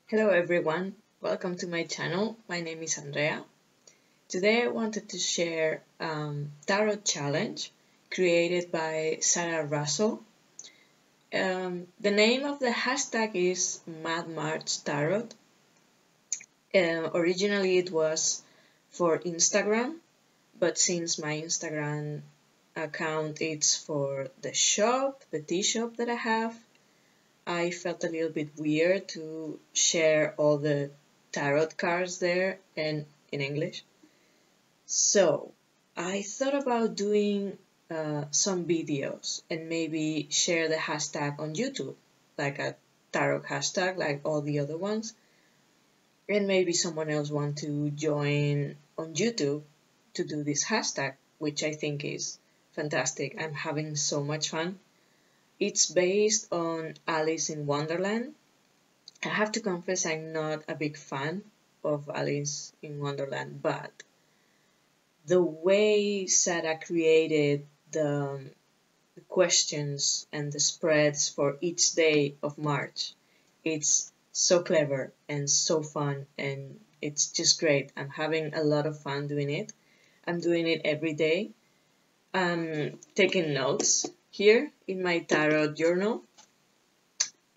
Hello everyone, welcome to my channel. My name is Andrea. Today I wanted to share tarot challenge created by Sara Russell. The name of the hashtag is Mad March Tarot. Originally it was for Instagram, but since my Instagram account is for the tea shop that I have, I felt a little bit weird to share all the tarot cards there and in English. So I thought about doing some videos and maybe share the hashtag on YouTube, like a tarot hashtag like all the other ones. And maybe someone else want to join on YouTube to do this hashtag, which I think is fantastic. I'm having so much fun. It's based on Alice in Wonderland. I have to confess I'm not a big fan of Alice in Wonderland, but the way Sarah created the questions and the spreads for each day of March, it's so clever and so fun, and it's just great. I'm having a lot of fun doing it. I'm doing it every day. I'm taking notes here in my tarot journal,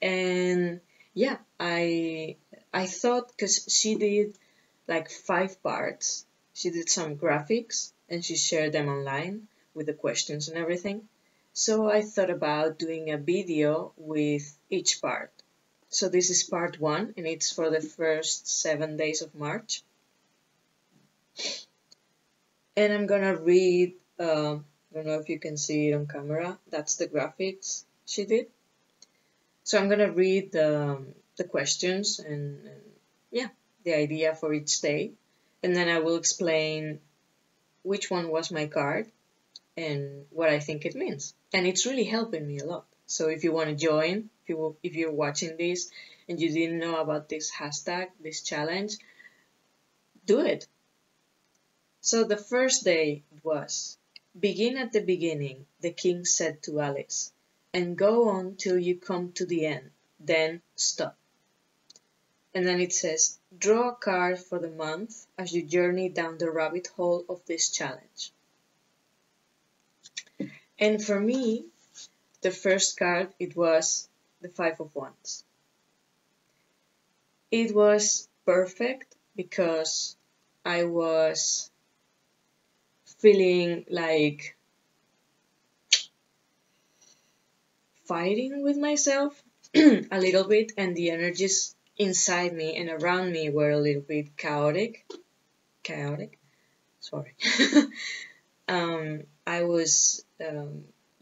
and yeah, I thought, because she did like 5 parts, she did some graphics and she shared them online with the questions and everything. So I thought about doing a video with each part. So this is part 1 and it's for the first 7 days of March. And I'm gonna read, I don't know if you can see it on camera, that's the graphics she did. So I'm gonna read the questions and yeah, the idea for each day. And then I will explain which one was my card and what I think it means. And it's really helping me a lot. So if you want to join, if you're watching this and you didn't know about this hashtag, this challenge, do it. So the first day was, begin at the beginning, the king said to Alice, and go on till you come to the end, then stop. And then it says, draw a card for the month as you journey down the rabbit hole of this challenge. And for me, the first card, it was the 5 of Wands. It was perfect because I was feeling like fighting with myself a little bit, and the energies inside me and around me were a little bit chaotic. Sorry. I was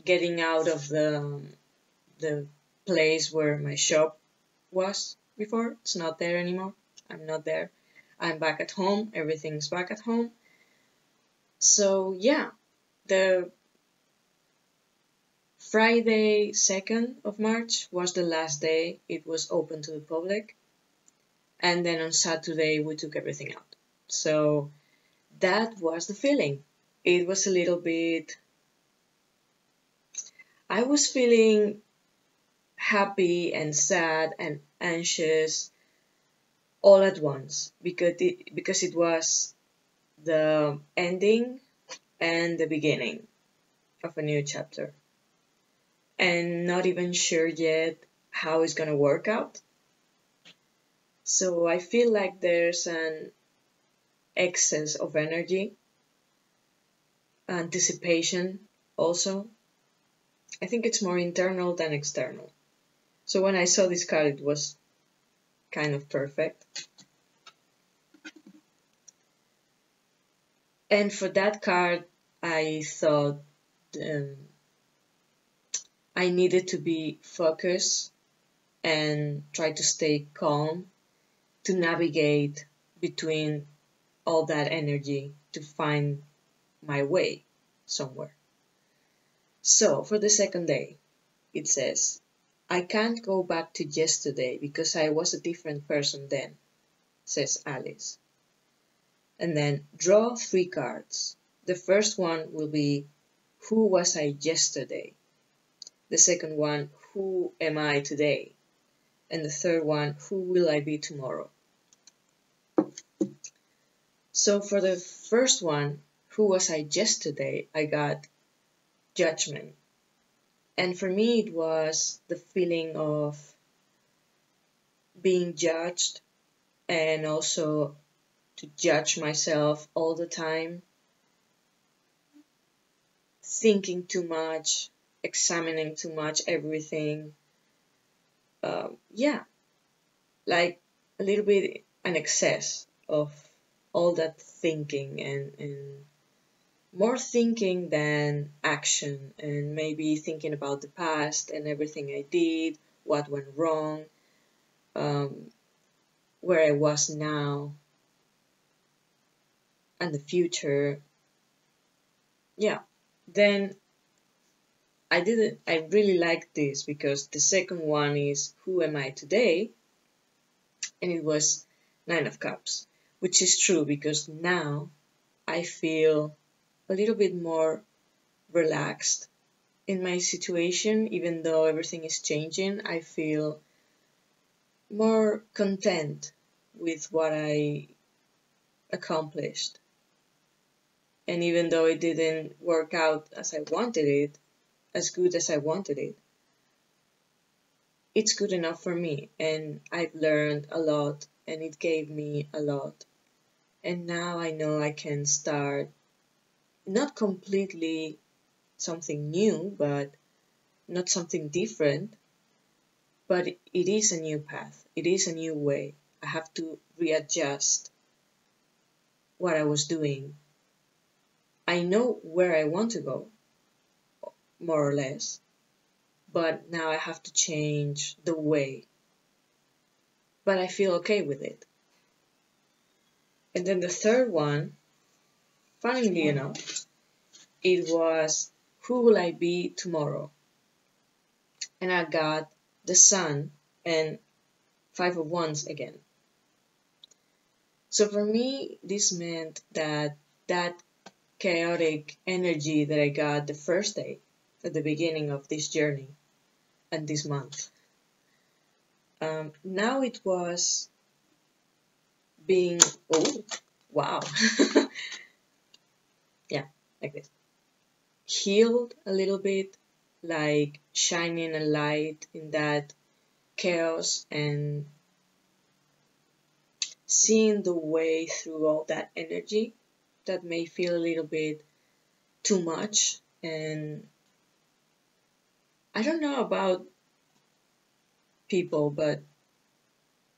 getting out of the place where my shop was before. It's not there anymore. I'm not there. I'm back at home. Everything's back at home. So yeah, the Friday 2nd of March was the last day it was open to the public. And then on Saturday we took everything out. So that was the feeling. It was a little bit, I was feeling happy and sad and anxious all at once because it was the ending and the beginning of a new chapter, and not even sure yet how it's gonna work out. So I feel like there's an excess of energy, anticipation also. I think it's more internal than external. So when I saw this card, it was kind of perfect. And for that card, I thought I needed to be focused and try to stay calm to navigate between all that energy to find my way somewhere. So for the second day, it says, I can't go back to yesterday because I was a different person then, says Alice. And then draw 3 cards. The first one will be, who was I yesterday? The second one, who am I today? And the third one, who will I be tomorrow? So for the first one, who was I yesterday? I got judgment. And for me, it was the feeling of being judged and also to judge myself all the time, thinking too much, examining too much everything. Yeah, like a little bit an excess of all that thinking and more thinking than action, and maybe thinking about the past and everything I did, what went wrong, um, where I was now, and the future. Yeah, then I really like this because the second one is who am I today? And it was Nine of Cups, which is true because now I feel a little bit more relaxed in my situation. Even though everything is changing, I feel more content with what I accomplished. And even though it didn't work out as I wanted it, as good as I wanted it, it's good enough for me. And I've learned a lot and it gave me a lot. And now I know I can start not completely something new, but not something different, but it is a new path. It is a new way. I have to readjust what I was doing. I know where I want to go, more or less, but now I have to change the way. But I feel okay with it. And then the third one, funnily enough, it was who will I be tomorrow? And I got the sun and Five of Wands again. So for me, this meant that that chaotic energy that I got the first day at the beginning of this journey and this month, now it was being, oh, wow, yeah, like this, healed a little bit, like shining a light in that chaos and seeing the way through all that energy that may feel a little bit too much. And I don't know about people, but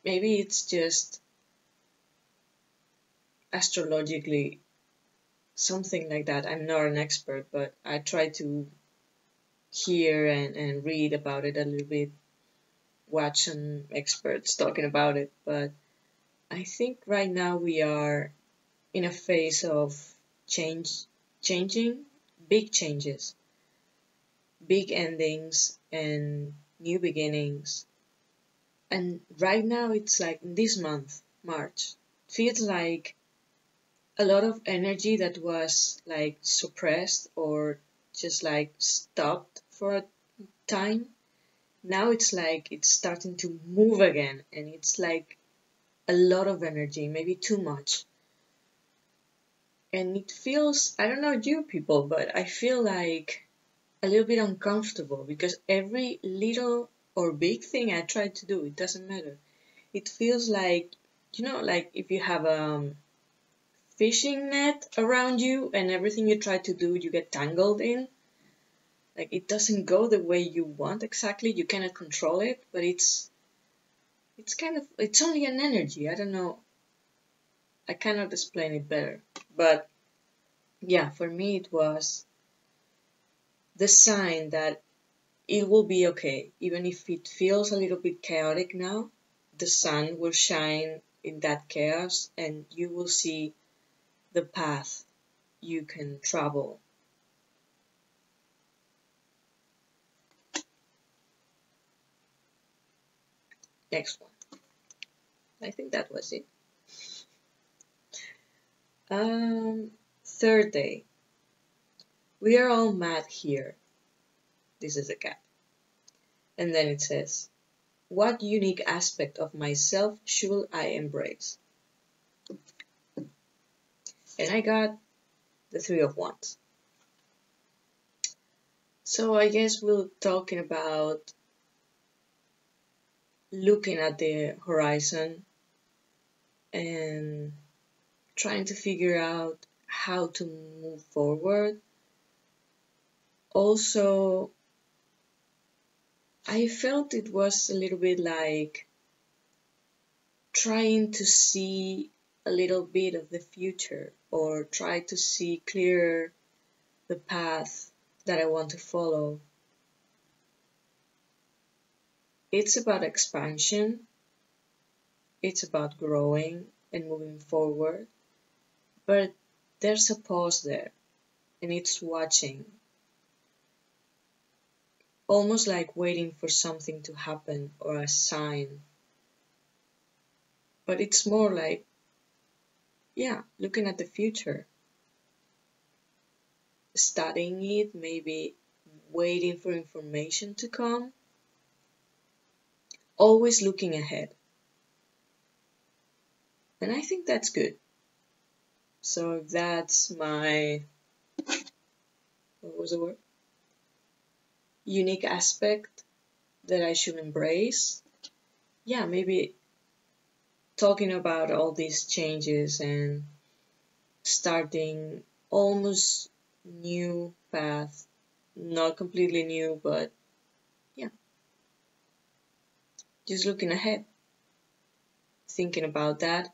maybe it's just astrologically something like that. I'm not an expert, but I try to hear and read about it a little bit, watch some experts talking about it. But I think right now we are in a phase of changing, big changes, big endings, and new beginnings. And right now it's like this month, March, feels like a lot of energy that was like suppressed or just like stopped for a time. Now it's like it's starting to move again, and it's like a lot of energy, maybe too much. And it feels, I don't know you people, but I feel like a little bit uncomfortable because every little or big thing I try to do, it doesn't matter. It feels like, like if you have a fishing net around you and everything you try to do, you get tangled in. Like it doesn't go the way you want exactly. You cannot control it, but it's it's only an energy. I don't know. I cannot explain it better. But yeah, for me it was the sign that it will be okay. Even if it feels a little bit chaotic now, the sun will shine in that chaos and you will see the path you can travel. Next one. I think that was it. Third day. We are all mad here. This is a cat. And then it says, what unique aspect of myself should I embrace? And I got the Three of Wands. So I guess we're talking about looking at the horizon and trying to figure out how to move forward. Also, I felt it was a little bit like trying to see a little bit of the future or try to see clearer the path that I want to follow. It's about expansion, it's about growing and moving forward, but there's a pause there and it's watching, almost like waiting for something to happen or a sign. But it's more like, yeah, looking at the future, studying it, maybe waiting for information to come, always looking ahead. And I think that's good. So that's my, what was the word? Unique aspect that I should embrace. Yeah, maybe talking about all these changes and starting almost new path, not completely new, but yeah, just looking ahead, thinking about that,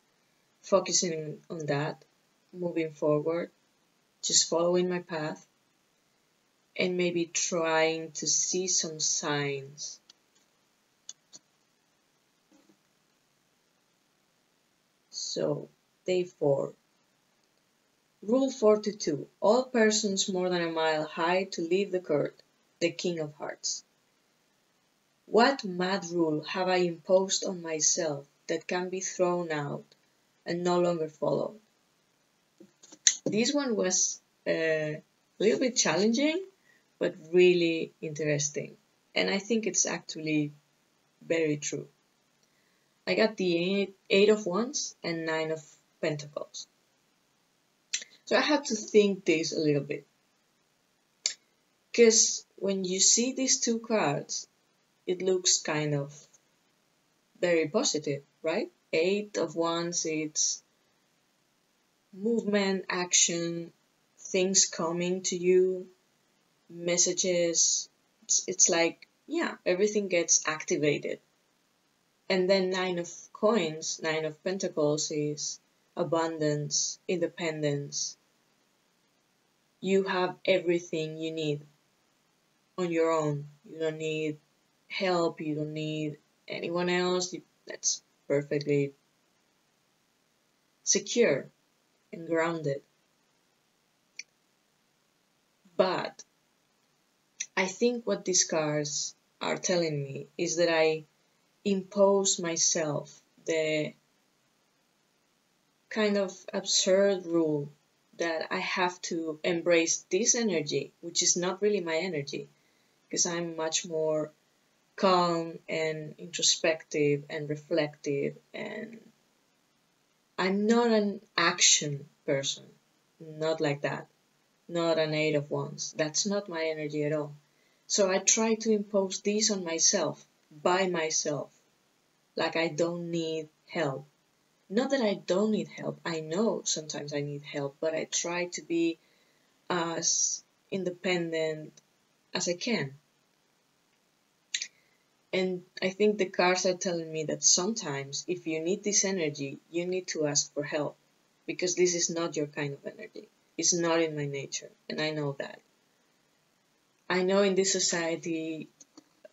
focusing on that, moving forward, just following my path, and maybe trying to see some signs. So, day 4. Rule 42. All persons more than a mile high to leave the court, the King of Hearts. What mad rule have I imposed on myself that can be thrown out and no longer followed? This one was a little bit challenging, but really interesting. And I think it's actually very true. I got the Eight of Wands and Nine of Pentacles. So I had to think this a little bit. Because when you see these two cards, it looks kind of very positive, right? Eight of Wands, it's movement, action, things coming to you, messages. It's like, yeah, everything gets activated. And then Nine of Coins, Nine of Pentacles is abundance, independence. You have everything you need on your own. You don't need help, you don't need anyone else. That's perfectly secure and grounded. But I think what these cards are telling me is that I impose myself the kind of absurd rule that I have to embrace this energy, which is not really my energy, because I'm much more calm and introspective and reflective, and I'm not an action person, not like that, not an Eight of Wands. That's not my energy at all. So I try to impose this on myself, by myself, like I don't need help. Not that I don't need help, I know sometimes I need help, but I try to be as independent as I can. And I think the cards are telling me that sometimes if you need this energy, you need to ask for help, because this is not your kind of energy. It's not in my nature, and I know that. I know in this society,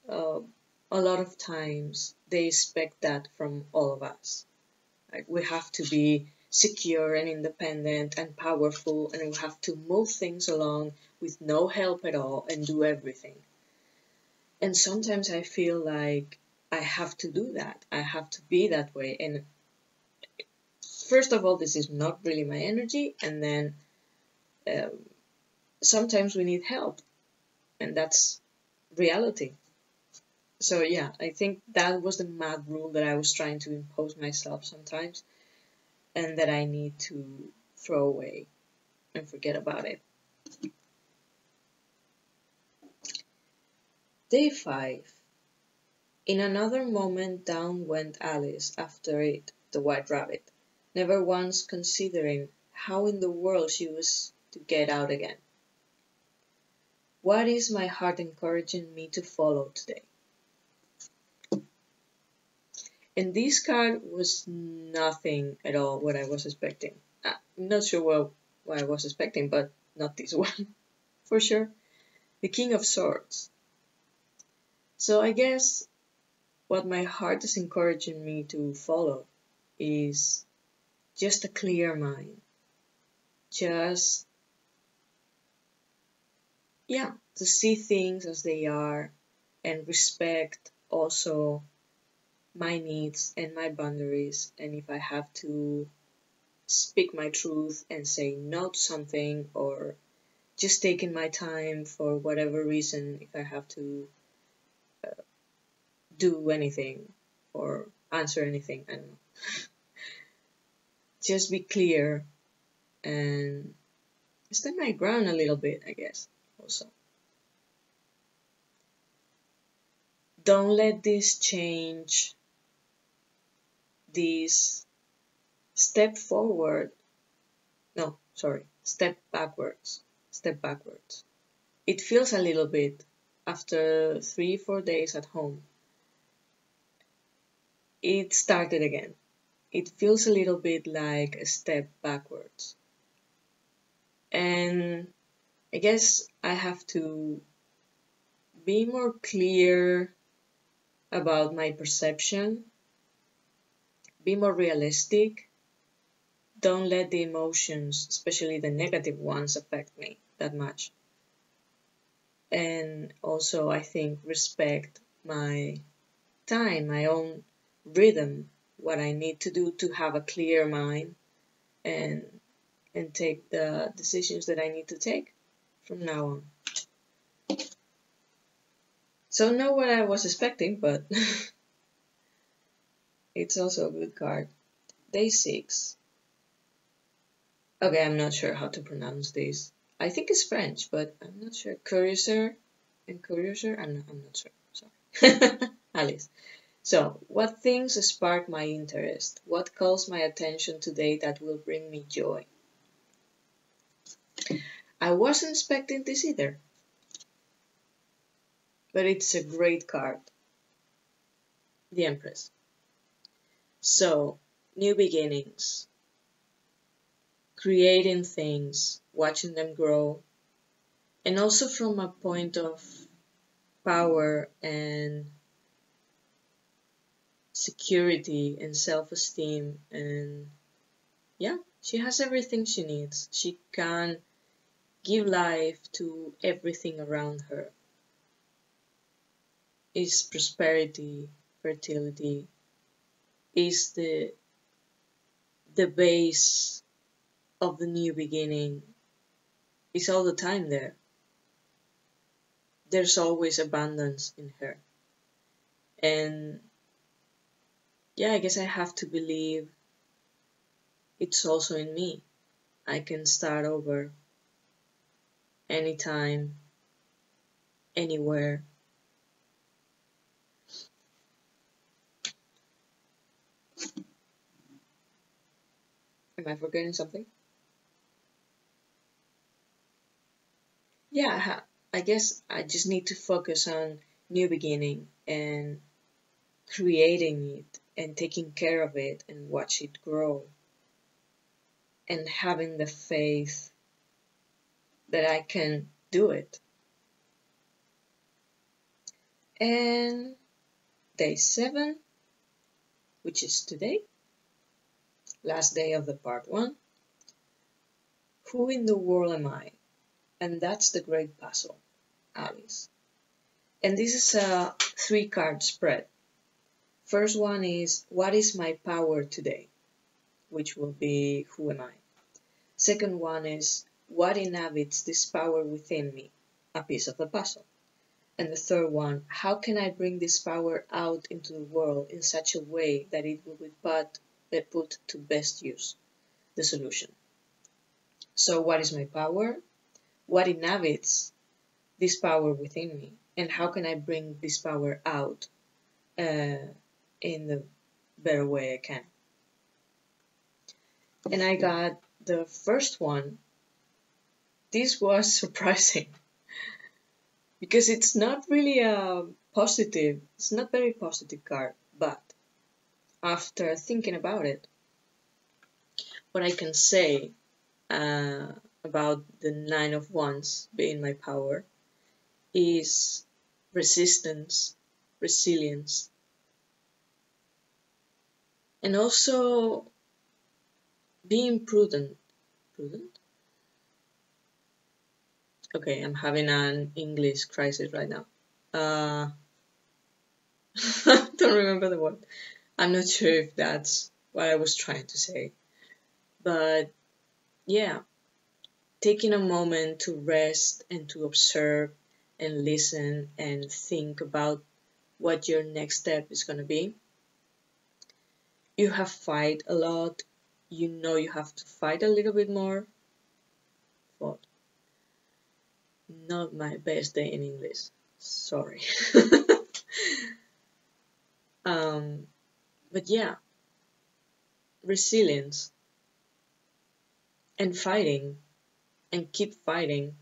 a lot of times they expect that from all of us. Like we have to be secure and independent and powerful, and we have to move things along with no help at all and do everything. And sometimes I feel like I have to do that. I have to be that way. And first of all, this is not really my energy. And then sometimes we need help. And that's reality. So yeah, I think that was the mad rule that I was trying to impose myself sometimes, and that I need to throw away and forget about it. Day 5. In another moment down went Alice after it, the white rabbit, never once considering how in the world she was to get out again. What is my heart encouraging me to follow today? And this card was nothing at all what I was expecting. I'm not sure what I was expecting, but not this one, for sure. The King of Swords. So I guess what my heart is encouraging me to follow is just a clear mind. Just, yeah, to see things as they are and respect also my needs and my boundaries. And if I have to speak my truth and say no to something, or just taking my time for whatever reason, if I have to do anything or answer anything, I don't know. Just be clear and stand my ground a little bit, I guess, also. Don't let this change, this step forward. No, sorry, step backwards. Step backwards. It feels a little bit after 3-4 days at home. It started again. It feels a little bit like a step backwards. And I guess I have to be more clear about my perception, be more realistic. Don't let the emotions, especially the negative ones, affect me that much. And also, I think, respect my time, my own rhythm, what I need to do to have a clear mind and take the decisions that I need to take from now on. So not what I was expecting, but it's also a good card. Day 6. Okay, I'm not sure how to pronounce this. I think it's French, but I'm not sure. Curiouser and Curiouser? I'm not sure. Sorry. Alice. So, what things spark my interest? What calls my attention today that will bring me joy? I wasn't expecting this either, but it's a great card. The Empress. So, new beginnings, creating things, watching them grow, and also from a point of power and security and self-esteem. And yeah, she has everything she needs. She can give life to everything around her. Is prosperity, fertility, is the base of the new beginning. Is all the time there. There's always abundance in her. And yeah, I guess I have to believe it's also in me. I can start over anytime, anywhere. Am I forgetting something? Yeah, I guess I just need to focus on new beginning and creating it and taking care of it and watch it grow and having the faith that I can do it. And day 7, which is today, last day of the part 1. Who in the world am I? And that's the great puzzle, Alice. And this is a 3-card spread. First one is, what is my power today? Which will be, who am I? Second one is, what inhabits this power within me? A piece of the puzzle. And the third one, how can I bring this power out into the world in such a way that it will be put to best use, the solution. So what is my power? What inhabits this power within me? And how can I bring this power out in the better way I can? And I got the first one. This was surprising because it's not really it's not very positive card, but after thinking about it, what I can say about the Nine of Wands being my power is resistance, resilience, and also being prudent. Prudent? Okay, I'm having an English crisis right now. Don't remember the word. I'm not sure if that's what I was trying to say. But yeah, taking a moment to rest and to observe and listen and think about what your next step is going to be. You have fight a lot. You know you have to fight a little bit more. But not my best day in English. Sorry. But yeah, resilience and fighting and keep fighting.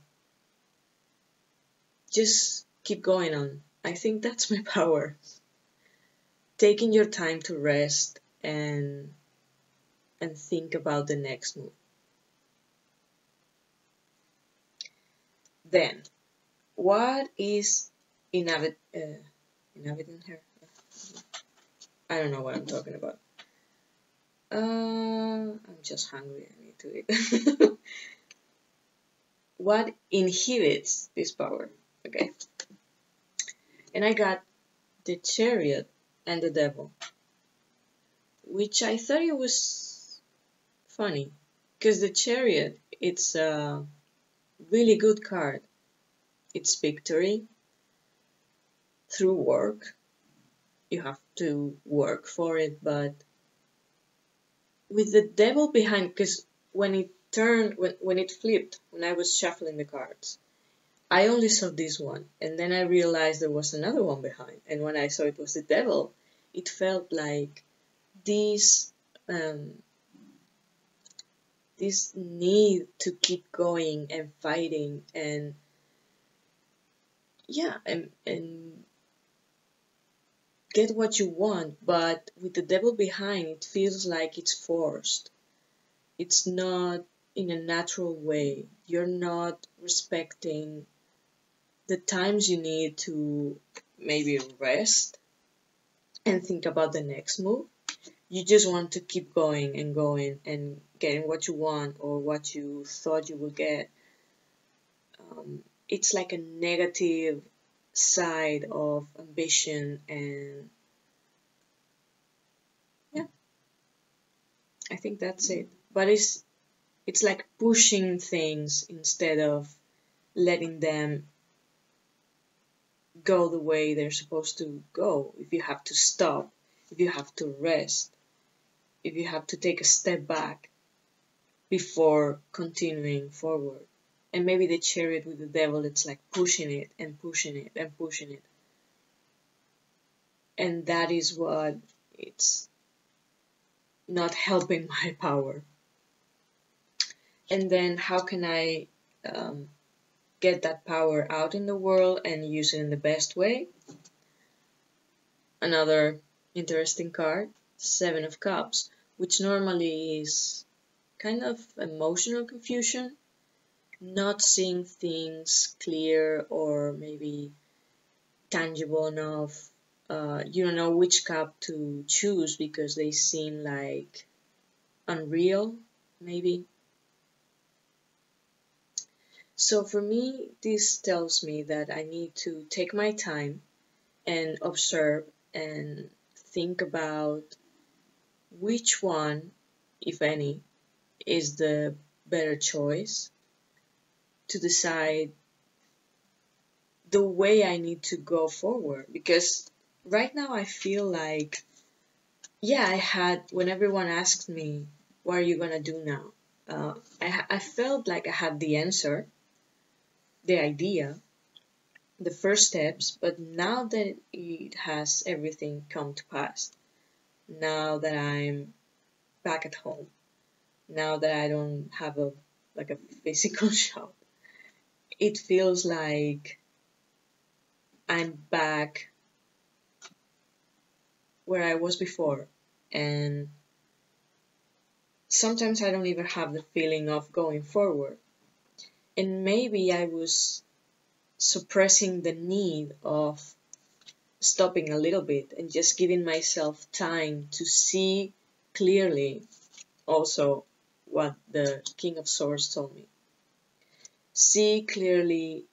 Just keep going on. I think that's my power. Taking your time to rest and think about the next move. Then, what is inhabiting her? I don't know what I'm talking about. I'm just hungry. I need to eat. What inhibits this power? Okay. And I got the Chariot and the Devil, which I thought it was funny because the Chariot, it's a really good card. It's victory through work. You have to work for it, but with the Devil behind, because when it turned, when it flipped, when I was shuffling the cards, I only saw this one, and then I realized there was another one behind. And when I saw it was the Devil, it felt like this this need to keep going and fighting and yeah, and get what you want, but with the Devil behind, it feels like it's forced. It's not in a natural way. You're not respecting the times you need to maybe rest and think about the next move. You just want to keep going and getting what you want or what you thought you would get. It's like a negative side of ambition, and yeah, I think that's it. But it's like pushing things instead of letting them go the way they're supposed to go. If you have to stop, if you have to rest, if you have to take a step back before continuing forward. And maybe the Chariot with the Devil, it's like pushing it and pushing it and pushing it. And that is what it's not helping my power. And then how can I get that power out in the world and use it in the best way? Another interesting card, Seven of Cups, which normally is kind of emotional confusion, not seeing things clear or maybe tangible enough. You don't know which cup to choose because they seem like unreal, maybe. So for me, this tells me that I need to take my time and observe and think about which one, if any, is the better choice to decide the way I need to go forward. Because right now I feel like, yeah, when everyone asked me, what are you gonna do now? I felt like I had the answer, the idea, the first steps, but now that it has everything come to pass, now that I'm back at home, now that I don't have a physical shop, it feels like I'm back where I was before. And sometimes I don't even have the feeling of going forward. And maybe I was suppressing the need of stopping a little bit and just giving myself time to see clearly also what the King of Swords told me. See clearly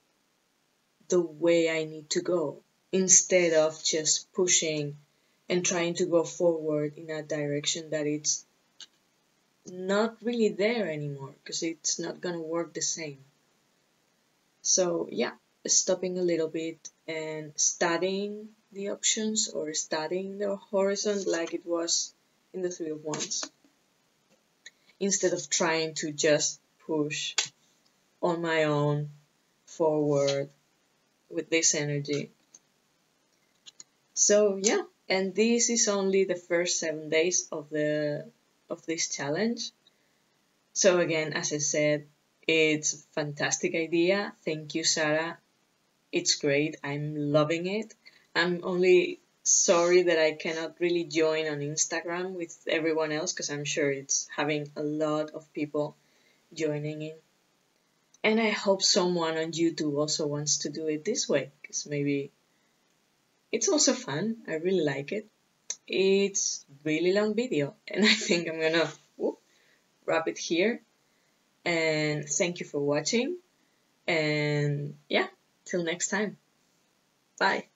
the way I need to go instead of just pushing and trying to go forward in a direction that it's not really there anymore because it's not gonna work the same. So yeah, stopping a little bit and studying the options or studying the horizon like it was in the Three of Wands, instead of trying to just push on my own forward with this energy. So yeah, and this is only the first 7 days of this challenge. So again, as I said, it's a fantastic idea. Thank you, Sarah. It's great. I'm loving it. I'm only sorry that I cannot really join on Instagram with everyone else because I'm sure it's having a lot of people joining in. And I hope someone on YouTube also wants to do it this way because maybe it's also fun. I really like it. It's really long video and I think I'm gonna wrap it here. And thank you for watching. And yeah, till next time. Bye.